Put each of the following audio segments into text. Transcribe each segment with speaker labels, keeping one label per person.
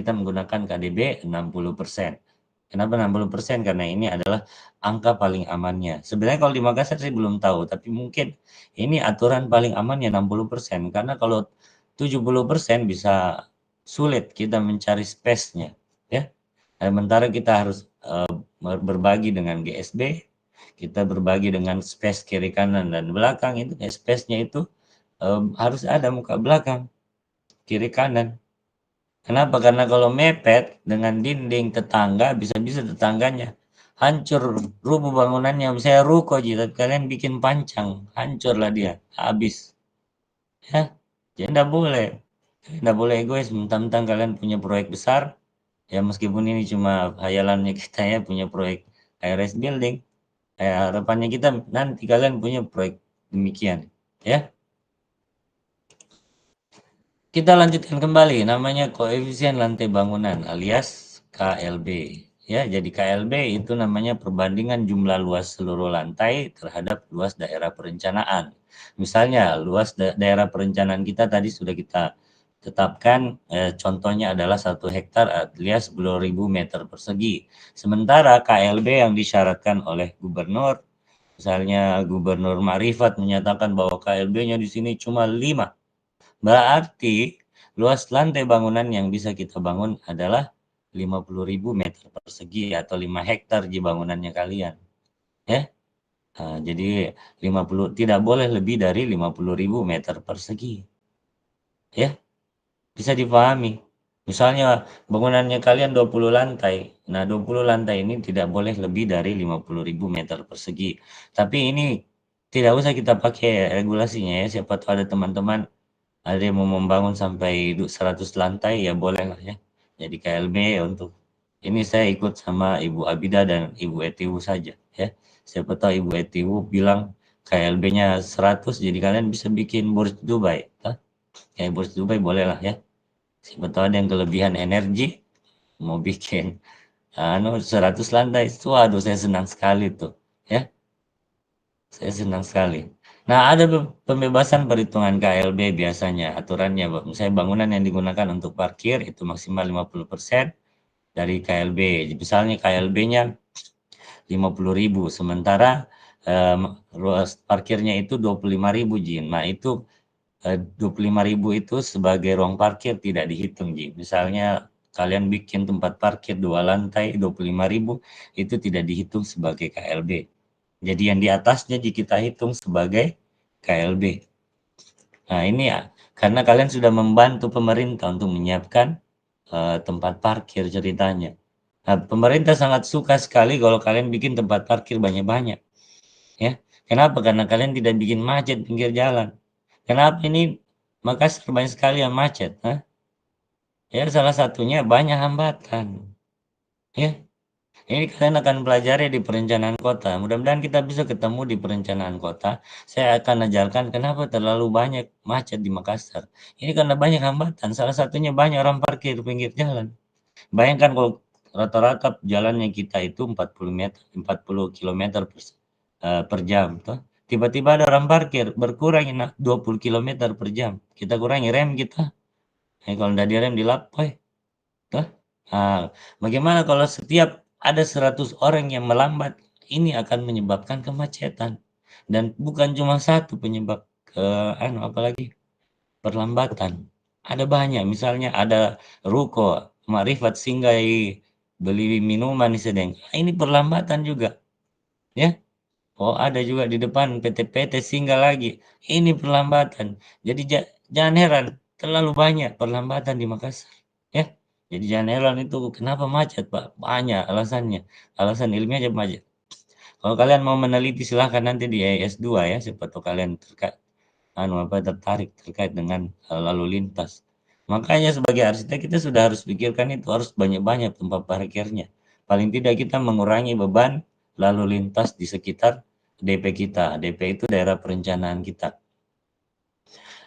Speaker 1: kita menggunakan KDB 60%. Kenapa 60%? Karena ini adalah angka paling amannya. Sebenarnya kalau di Makassar saya belum tahu, tapi mungkin ini aturan paling amannya 60%. Karena kalau 70% bisa sulit kita mencari space-nya, ya. Sementara kita harus berbagi dengan GSB, kita berbagi dengan space kiri kanan dan belakang, itu space-nya itu harus ada muka belakang, kiri kanan. Kenapa? Karena kalau mepet dengan dinding tetangga, bisa-bisa tetangganya hancur, rubuh bangunannya. Misalnya ruko, tapi kalian bikin pancang, hancurlah dia, habis. Ya, jadi tidak boleh egois. Mentang-mentang kalian punya proyek besar, ya meskipun ini cuma hayalannya kita ya, punya proyek HRS building, harapannya kita nanti kalian punya proyek demikian, ya. Kita lanjutkan kembali, namanya koefisien lantai bangunan alias KLB. Ya, jadi KLB itu namanya perbandingan jumlah luas seluruh lantai terhadap luas daerah perencanaan. Misalnya, luas daerah perencanaan kita tadi sudah kita tetapkan, contohnya adalah 1 hektar alias 10.000 meter persegi. Sementara KLB yang disyaratkan oleh gubernur, misalnya Gubernur Ma'rifat menyatakan bahwa KLB-nya di sini cuma 5. Berarti luas lantai bangunan yang bisa kita bangun adalah 50.000 meter persegi atau 5 hektar di bangunannya kalian. Ya. Jadi 50 tidak boleh lebih dari 50.000 meter persegi. Ya, bisa dipahami. Misalnya bangunannya kalian 20 lantai. Nah, 20 lantai ini tidak boleh lebih dari 50.000 meter persegi. Tapi ini tidak usah kita pakai regulasinya ya. Siapa tahu ada teman-teman ada yang mau membangun sampai 100 lantai, ya boleh lah ya. Jadi KLB untuk ini saya ikut sama Ibu Abida dan Ibu Etiwu saja ya. Siapa tahu Ibu Etiwu bilang KLB-nya 100, jadi kalian bisa bikin Burj Dubai. Kayak Burj Dubai boleh lah ya. Siapa tahu ada yang kelebihan energi, mau bikin 100 lantai. Waduh, saya senang sekali tuh ya. Saya senang sekali. Nah, ada pembebasan perhitungan KLB biasanya. Aturannya, misalnya bangunan yang digunakan untuk parkir itu maksimal 50% dari KLB. Misalnya KLB-nya 50.000, sementara ruas parkirnya itu 25.000, Jin. Nah, itu 25.000 itu sebagai ruang parkir tidak dihitung, Jin. Misalnya kalian bikin tempat parkir 2 lantai 25.000, itu tidak dihitung sebagai KLB. Jadi yang di atasnya kita hitung sebagai KLB. Nah, ini ya, karena kalian sudah membantu pemerintah untuk menyiapkan tempat parkir ceritanya. Nah, pemerintah sangat suka sekali kalau kalian bikin tempat parkir banyak-banyak. Ya. Kenapa? Karena kalian tidak bikin macet pinggir jalan. Kenapa ini Makassar banyak sekali yang macet? Ya, salah satunya banyak hambatan. Ya. Ini kalian akan pelajari di perencanaan kota. Mudah-mudahan kita bisa ketemu di perencanaan kota. Saya akan ajarkan kenapa terlalu banyak macet di Makassar. Ini karena banyak hambatan. Salah satunya banyak orang parkir pinggir jalan. Bayangkan kalau rata-rata jalannya kita itu 40 meter, 40 km per jam. Tiba-tiba ada orang parkir, berkurang 20 km per jam. Kita kurangi rem kita. Kalau tidak direm dilap, bagaimana kalau setiap ada 100 orang yang melambat, ini akan menyebabkan kemacetan. Dan bukan cuma satu penyebab apalagi perlambatan. Ada banyak, misalnya ada ruko, Ma'rifat singgahi beli minuman sedang. Ini perlambatan juga. Ya. Oh, ada juga di depan PT-PT singgah lagi. Ini perlambatan. Jadi jangan heran, terlalu banyak perlambatan di Makassar. Ya. Jadi jangan heran itu kenapa macet, Pak. Banyak alasannya. Alasan ilmiah aja macet. Kalau kalian mau meneliti silahkan nanti di S2 ya, siapa tahu kalian tertarik terkait dengan lalu lintas. Makanya sebagai arsitek kita sudah harus pikirkan itu harus banyak-banyak tempat parkirnya. Paling tidak kita mengurangi beban lalu lintas di sekitar DP kita. DP itu daerah perencanaan kita.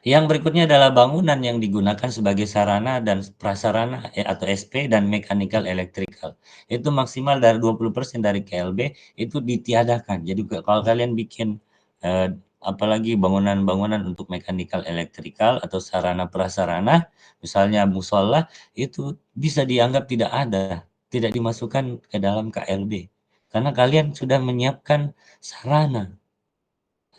Speaker 1: Yang berikutnya adalah bangunan yang digunakan sebagai sarana dan prasarana atau SP dan mechanical electrical. Itu maksimal dari 20% dari KLB itu ditiadakan. Jadi kalau kalian bikin apalagi bangunan-bangunan untuk mekanikal elektrikal atau sarana prasarana, misalnya musola, itu bisa dianggap tidak ada, tidak dimasukkan ke dalam KLB. Karena kalian sudah menyiapkan sarana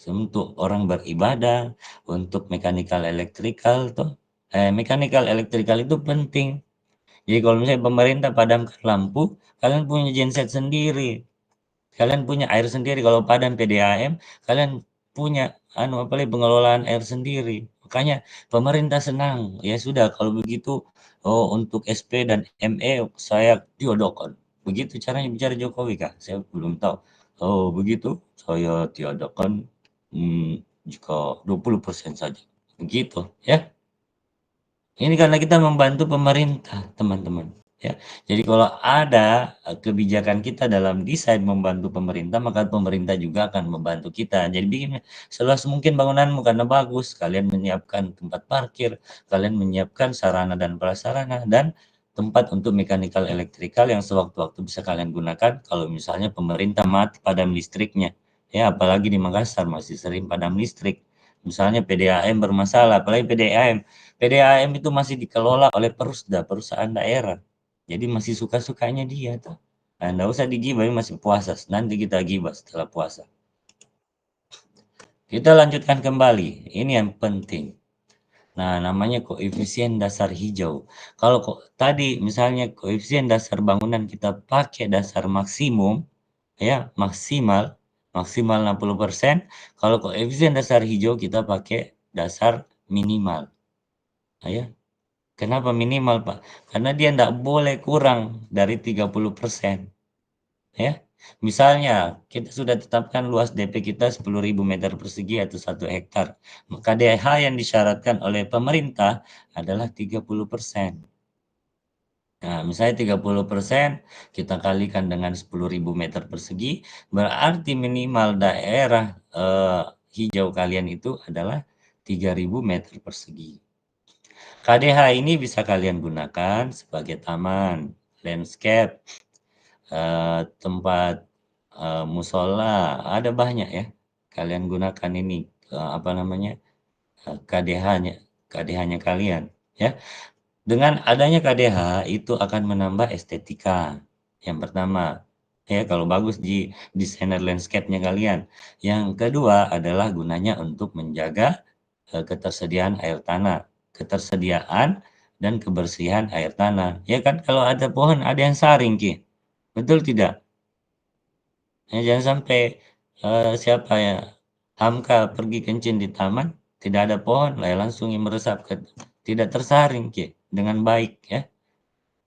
Speaker 1: untuk orang beribadah, untuk mekanikal elektrikal tuh. Mekanikal elektrikal itu penting. Jadi kalau misalnya pemerintah padamkan lampu, kalian punya genset sendiri. Kalian punya air sendiri, kalau padam PDAM, kalian punya apalagi pengelolaan air sendiri. Makanya pemerintah senang. Ya sudah kalau begitu, oh untuk SP dan ME saya tiadakan. Begitu caranya bicara Jokowi kah? Saya belum tahu. Oh begitu, saya tiadakan jika 20% saja. Begitu ya. Ini karena kita membantu pemerintah, teman-teman, ya. Jadi kalau ada kebijakan kita dalam desain membantu pemerintah, maka pemerintah juga akan membantu kita. Jadi bikin seluas mungkin bangunanmu karena bagus, kalian menyiapkan tempat parkir, kalian menyiapkan sarana dan prasarana, dan tempat untuk mekanikal elektrikal yang sewaktu-waktu bisa kalian gunakan kalau misalnya pemerintah mati padam listriknya. Ya, apalagi di Makassar masih sering padam listrik. Misalnya PDAM bermasalah, apalagi PDAM. PDAM itu masih dikelola oleh Perusda, perusahaan daerah. Jadi masih suka-sukanya dia tuh. Nah, nggak usah digibah, ini masih puasa. Nanti kita gibah setelah puasa. Kita lanjutkan kembali. Ini yang penting. Nah, namanya koefisien dasar hijau. Kalau kok tadi misalnya koefisien dasar bangunan kita pakai dasar maksimum, ya maksimal, maksimal 60%. Kalau koefisien dasar hijau kita pakai dasar minimal. Nah, ya, kenapa minimal, Pak? Karena dia nggak boleh kurang dari 30%, ya. Misalnya, kita sudah tetapkan luas DP kita 10.000 meter persegi atau 1 hektar. Maka KDH yang disyaratkan oleh pemerintah adalah 30%. Nah, misalnya 30%, kita kalikan dengan 10.000 meter persegi, berarti minimal daerah hijau kalian itu adalah 3.000 meter persegi. KDH ini bisa kalian gunakan sebagai taman, landscape, tempat musola, ada banyak ya. Kalian gunakan ini apa namanya KDH-nya, KDH-nya kalian, ya. Dengan adanya KDH itu akan menambah estetika. Yang pertama, ya kalau bagus di desainer landscape-nya kalian. Yang kedua adalah gunanya untuk menjaga ketersediaan air tanah, ketersediaan dan kebersihan air tanah. Ya kan kalau ada pohon ada yang saring Ki. Betul tidak? Ya, jangan sampai siapa ya Hamka pergi kencing di taman, tidak ada pohon, lah langsung yang meresap ke tidak tersaring Ki dengan baik ya.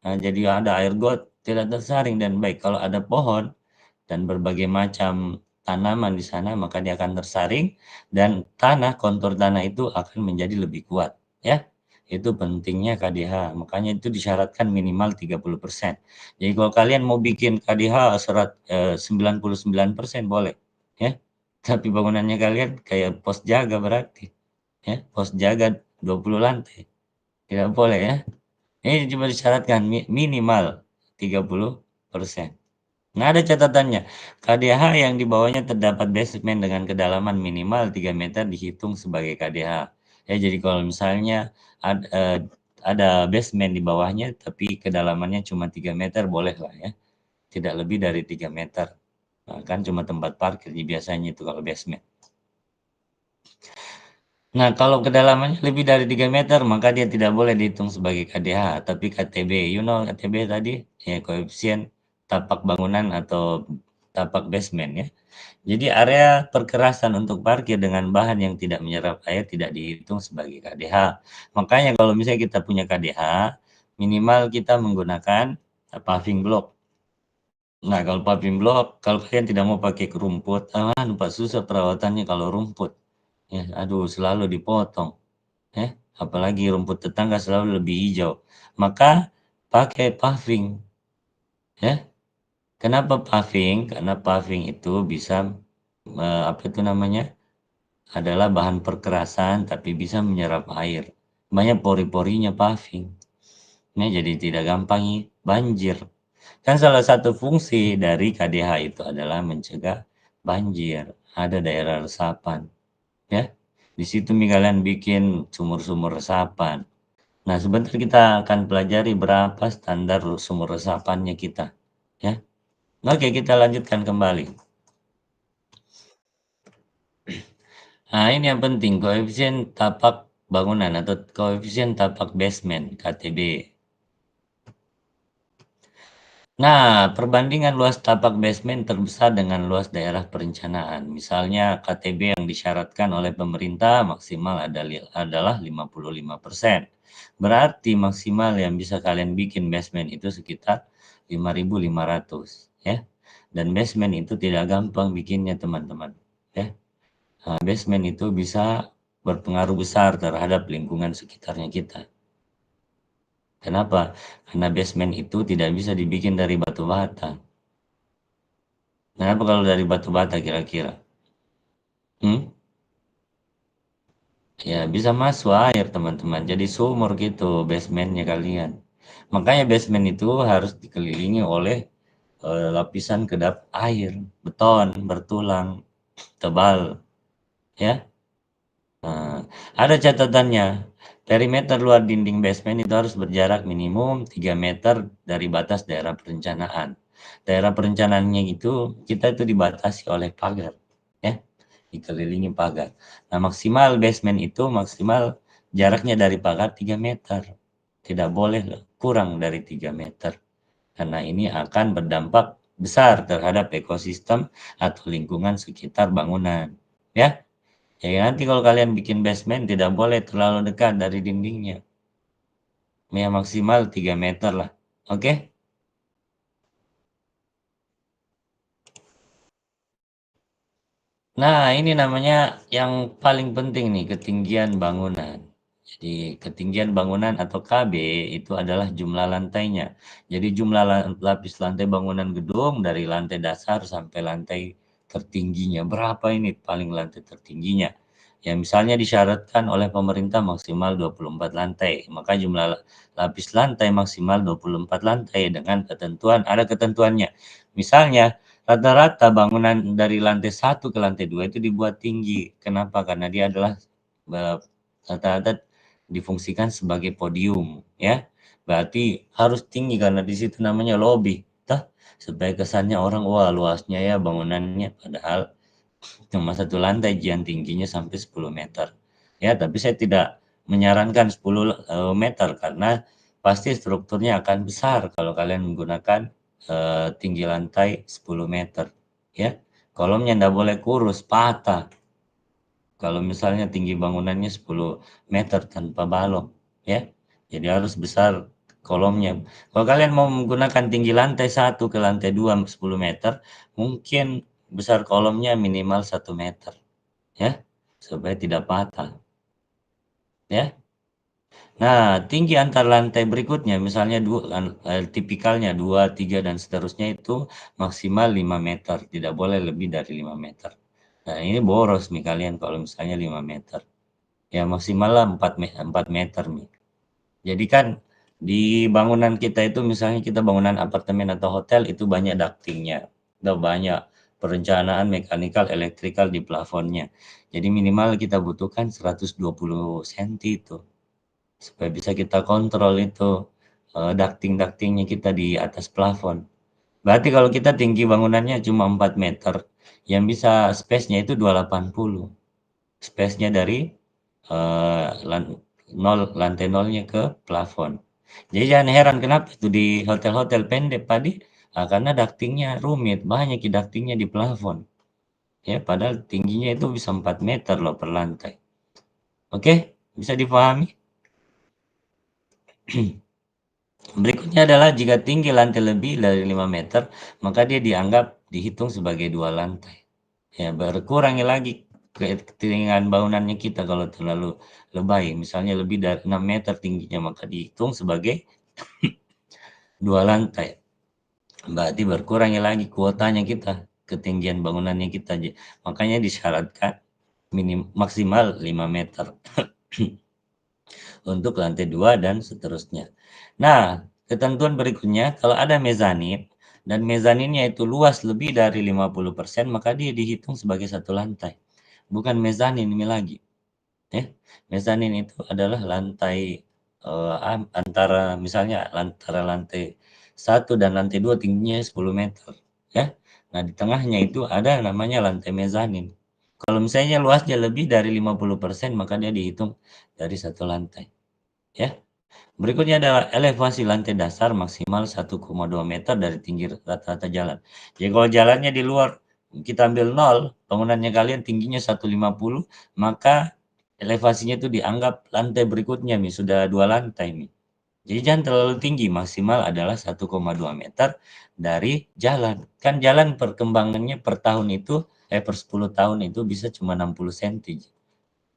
Speaker 1: Nah, jadi ada air got tidak tersaring dan baik. Kalau ada pohon dan berbagai macam tanaman di sana, maka dia akan tersaring dan tanah, kontur tanah itu akan menjadi lebih kuat, ya. Itu pentingnya KDH, makanya itu disyaratkan minimal 30%. Jadi kalau kalian mau bikin KDH 99% boleh, ya. Tapi bangunannya kalian kayak pos jaga berarti, ya. Pos jaga 20 lantai. Tidak boleh ya. Ini cuma disyaratkan minimal 30%. Nah, ada catatannya. KDH yang di bawahnya terdapat basement dengan kedalaman minimal 3 meter dihitung sebagai KDH. Ya, jadi kalau misalnya ada basement di bawahnya tapi kedalamannya cuma 3 meter boleh lah ya. Tidak lebih dari 3 meter. Nah, kan cuma tempat parkir biasanya itu kalau basement. Nah, kalau kedalamannya lebih dari 3 meter, maka dia tidak boleh dihitung sebagai KDH, tapi KTB. You know KTB tadi? Ya, koefisien tapak bangunan atau tapak basement ya. Jadi area perkerasan untuk parkir dengan bahan yang tidak menyerap air tidak dihitung sebagai KDH. Makanya kalau misalnya kita punya KDH, minimal kita menggunakan paving block. Nah, kalau paving block, kalau kalian tidak mau pakai rumput, lupa susah perawatannya kalau rumput. Ya, aduh, selalu dipotong. Apalagi rumput tetangga selalu lebih hijau. Maka pakai paving, ya. Kenapa paving? Karena paving itu bisa apa itu namanya? Adalah bahan perkerasan tapi bisa menyerap air. Banyak pori-porinya paving. Nah, jadi tidak gampang banjir. Kan salah satu fungsi dari KDH itu adalah mencegah banjir. Ada daerah resapan. ya. Di situ nih kalian bikin sumur-sumur resapan. Nah, sebentar kita akan pelajari berapa standar sumur resapannya kita, ya. Oke, kita lanjutkan kembali. Nah, ini yang penting, koefisien tapak bangunan atau koefisien tapak basement, KTB. Nah, perbandingan luas tapak basement terbesar dengan luas daerah perencanaan. Misalnya KTB yang disyaratkan oleh pemerintah maksimal adalah 55%. Berarti maksimal yang bisa kalian bikin basement itu sekitar 5.500, ya. Dan basement itu tidak gampang bikinnya, teman-teman, ya. Nah, basement itu bisa berpengaruh besar terhadap lingkungan sekitarnya kita. Kenapa? Karena basement itu tidak bisa dibikin dari batu bata. Kenapa kalau dari batu bata kira-kira? Hmm? Ya bisa masuk air, teman-teman. Jadi sumur gitu basementnya kalian. Makanya basement itu harus dikelilingi oleh lapisan kedap air, beton, bertulang, tebal, ya. Nah, ada catatannya. Perimeter luar dinding basement itu harus berjarak minimum 3 meter dari batas daerah perencanaan. Daerah perencanaannya itu kita itu dibatasi oleh pagar, ya, dikelilingi pagar. Nah, maksimal basement itu maksimal jaraknya dari pagar 3 meter. Tidak boleh kurang dari 3 meter. Karena ini akan berdampak besar terhadap ekosistem atau lingkungan sekitar bangunan, ya. Ya nanti kalau kalian bikin basement tidak boleh terlalu dekat dari dindingnya. Ya maksimal 3 meter lah. Oke? Nah, ini namanya yang paling penting nih, ketinggian bangunan. Jadi, ketinggian bangunan atau KB itu adalah jumlah lantainya. Jadi, jumlah lapis lantai bangunan gedung dari lantai dasar sampai lantai tertingginya. Berapa ini paling lantai tertingginya? Ya, misalnya disyaratkan oleh pemerintah maksimal 24 lantai. Maka jumlah lapis lantai maksimal 24 lantai dengan ketentuan, ada ketentuannya. Misalnya, rata-rata bangunan dari lantai 1 ke lantai 2 itu dibuat tinggi. Kenapa? Karena dia adalah rata-rata difungsikan sebagai podium, ya. Berarti harus tinggi karena di situ namanya lobby, toh, supaya kesannya orang, wah luasnya ya bangunannya, padahal cuma satu lantai yang tingginya sampai 10 meter. Ya, tapi saya tidak menyarankan 10 meter karena pasti strukturnya akan besar kalau kalian menggunakan tinggi lantai 10 meter. Ya, kolomnya tidak boleh kurus, patah. Kalau misalnya tinggi bangunannya 10 meter tanpa balok, ya. Jadi harus besar kolomnya. Kalau kalian mau menggunakan tinggi lantai 1 ke lantai 2 10 meter, mungkin besar kolomnya minimal 1 meter, ya, supaya tidak patah, ya. Nah, tinggi antar lantai berikutnya, misalnya tipikalnya 2, 3, dan seterusnya itu maksimal 5 meter, tidak boleh lebih dari 5 meter. Nah, ini boros nih kalian kalau misalnya 5 meter. Ya maksimal lah 4 meter nih. Jadi kan di bangunan kita itu misalnya kita bangunan apartemen atau hotel itu banyak ductingnya, atau banyak perencanaan mekanikal, elektrikal di plafonnya. Jadi minimal kita butuhkan 120 senti itu supaya bisa kita kontrol itu ducting-ductingnya kita di atas plafon. Berarti kalau kita tinggi bangunannya cuma 4 meter, yang bisa space-nya itu 280. Space-nya dari lantai nolnya ke plafon. Jadi jangan heran kenapa itu di hotel-hotel pendek tadi, karena ducting-nya rumit, banyak ducting-nya di plafon. Ya, padahal tingginya itu bisa 4 meter loh per lantai. Oke, bisa dipahami? Berikutnya adalah jika tinggi lantai lebih dari 5 meter, maka dia dianggap dihitung sebagai 2 lantai. Ya, berkurangi lagi ketinggian bangunannya kita kalau terlalu lebay, misalnya lebih dari 6 meter tingginya, maka dihitung sebagai 2 lantai. Berarti berkurangi lagi kuotanya kita, ketinggian bangunannya kita. Makanya disyaratkan maksimal 5 meter untuk lantai 2 dan seterusnya. Nah, ketentuan berikutnya, kalau ada mezanin dan mezaninnya itu luas lebih dari 50%, maka dia dihitung sebagai satu lantai. bukan mezanin ini lagi, ya. Mezanin itu adalah lantai, antara misalnya antara lantai 1 dan lantai 2 tingginya 10 meter, ya. Nah, di tengahnya itu ada namanya lantai mezanin. Kalau misalnya luasnya lebih dari 50%, maka dia dihitung dari satu lantai, ya. Berikutnya adalah elevasi lantai dasar maksimal 1,2 meter dari tinggi rata-rata jalan. Jadi kalau jalannya di luar, kita ambil 0, bangunannya kalian tingginya 150, maka elevasinya itu dianggap lantai berikutnya nih, sudah 2 lantai nih. Jadi jangan terlalu tinggi, maksimal adalah 1,2 meter dari jalan. Kan jalan perkembangannya per tahun itu, per 10 tahun itu bisa cuma 60 senti,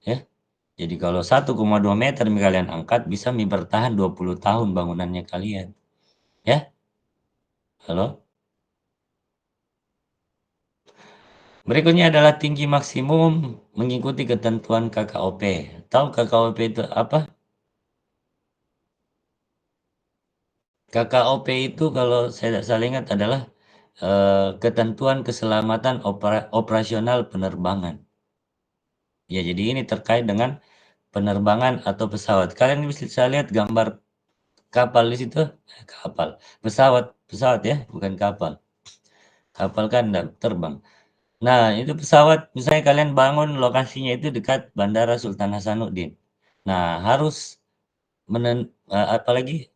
Speaker 1: ya. Jadi kalau 1,2 meter kalian angkat, bisa bertahan 20 tahun bangunannya kalian, ya. Halo? Berikutnya adalah tinggi maksimum mengikuti ketentuan KKOP. Tahu KKOP itu apa? KKOP itu kalau saya tidak salah ingat adalah, ketentuan keselamatan operasional penerbangan. Ya, jadi ini terkait dengan penerbangan atau pesawat. Kalian bisa lihat gambar kapal di situ? Kapal, pesawat pesawat ya, bukan kapal. Kapal kan nggak terbang. Nah, itu pesawat misalnya kalian bangun lokasinya itu dekat Bandara Sultan Hasanuddin. Nah, harus apalagi,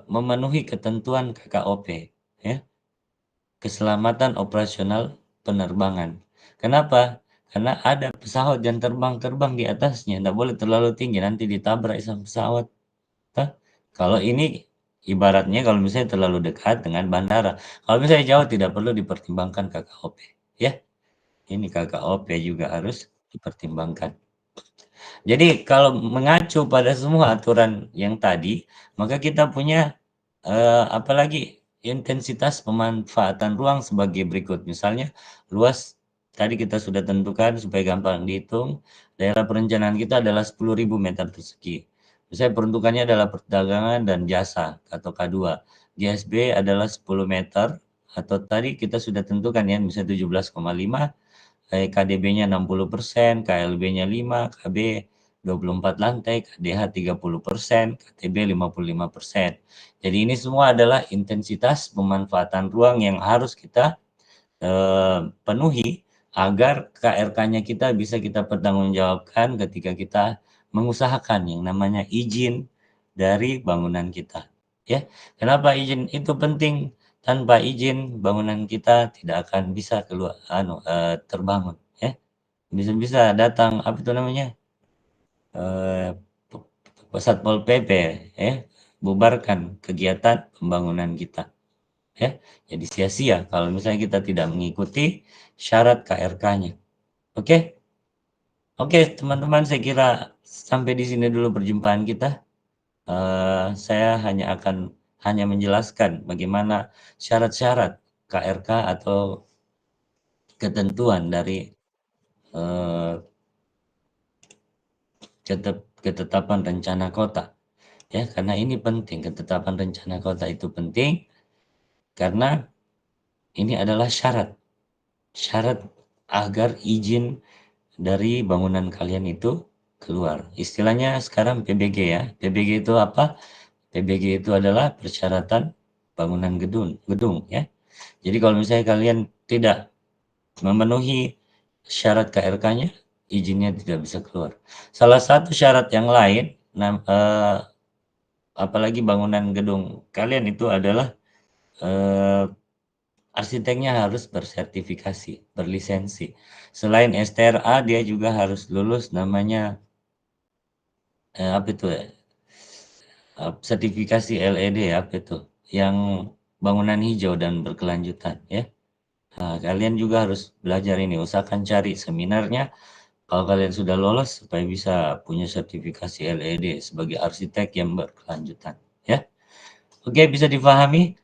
Speaker 1: memenuhi ketentuan KKOP, ya, keselamatan operasional penerbangan. Kenapa? Karena ada pesawat yang terbang-terbang di atasnya, nggak boleh terlalu tinggi, nanti ditabrak sama pesawat. Hah? Kalau ini ibaratnya kalau misalnya terlalu dekat dengan bandara. Kalau misalnya jauh tidak perlu dipertimbangkan KKOP, ya. Ini KKOP juga harus dipertimbangkan. Jadi kalau mengacu pada semua aturan yang tadi, maka kita punya, apalagi intensitas pemanfaatan ruang sebagai berikut. Misalnya luas tadi kita sudah tentukan supaya gampang dihitung, daerah perencanaan kita adalah 10.000 meter persegi. Misalnya peruntukannya adalah perdagangan dan jasa atau K2. GSB adalah 10 meter atau tadi kita sudah tentukan ya, misalnya 17,5, KDB-nya 60%, KLB-nya 5, KB 24 lantai, KDH 30%, KTB 55%. Jadi ini semua adalah intensitas pemanfaatan ruang yang harus kita penuhi agar KRK-nya kita bisa kita pertanggungjawabkan ketika kita mengusahakan yang namanya izin dari bangunan kita, ya. Kenapa izin itu penting? Tanpa izin bangunan kita tidak akan bisa terbangun, ya. Bisa-bisa datang apa itu namanya, eee, Satpol PP, ya, bubarkan kegiatan pembangunan kita, ya. Jadi sia-sia kalau misalnya kita tidak mengikuti syarat KRK-nya. Oke? Oke, teman-teman, saya kira sampai di sini dulu perjumpaan kita. Saya hanya menjelaskan bagaimana syarat-syarat KRK atau ketentuan dari, eee, ketetapan rencana kota, ya. Karena ini penting, ketetapan rencana kota itu penting karena ini adalah syarat agar izin dari bangunan kalian itu keluar. Istilahnya sekarang PBG ya. PBG itu apa? PBG itu adalah persyaratan bangunan gedung ya. Jadi kalau misalnya kalian tidak memenuhi syarat KRK-nya, izinnya tidak bisa keluar. Salah satu syarat yang lain, apalagi bangunan gedung kalian itu adalah, eh, arsiteknya harus bersertifikasi, berlisensi. Selain STRA, dia juga harus lulus namanya, apa itu ya, sertifikasi LED, apa itu, yang bangunan hijau dan berkelanjutan ya. Nah, kalian juga harus belajar ini, usahakan cari seminarnya kalau kalian sudah lolos supaya bisa punya sertifikasi LED sebagai arsitek yang berkelanjutan ya. Oke, bisa dipahami?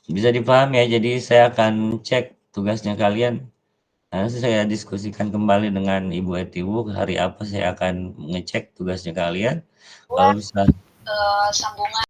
Speaker 1: Bisa dipahami ya, jadi saya akan cek tugasnya kalian. Nanti saya diskusikan kembali dengan Ibu Etiwu, hari apa saya akan ngecek tugasnya kalian. Kalau bisa sambungan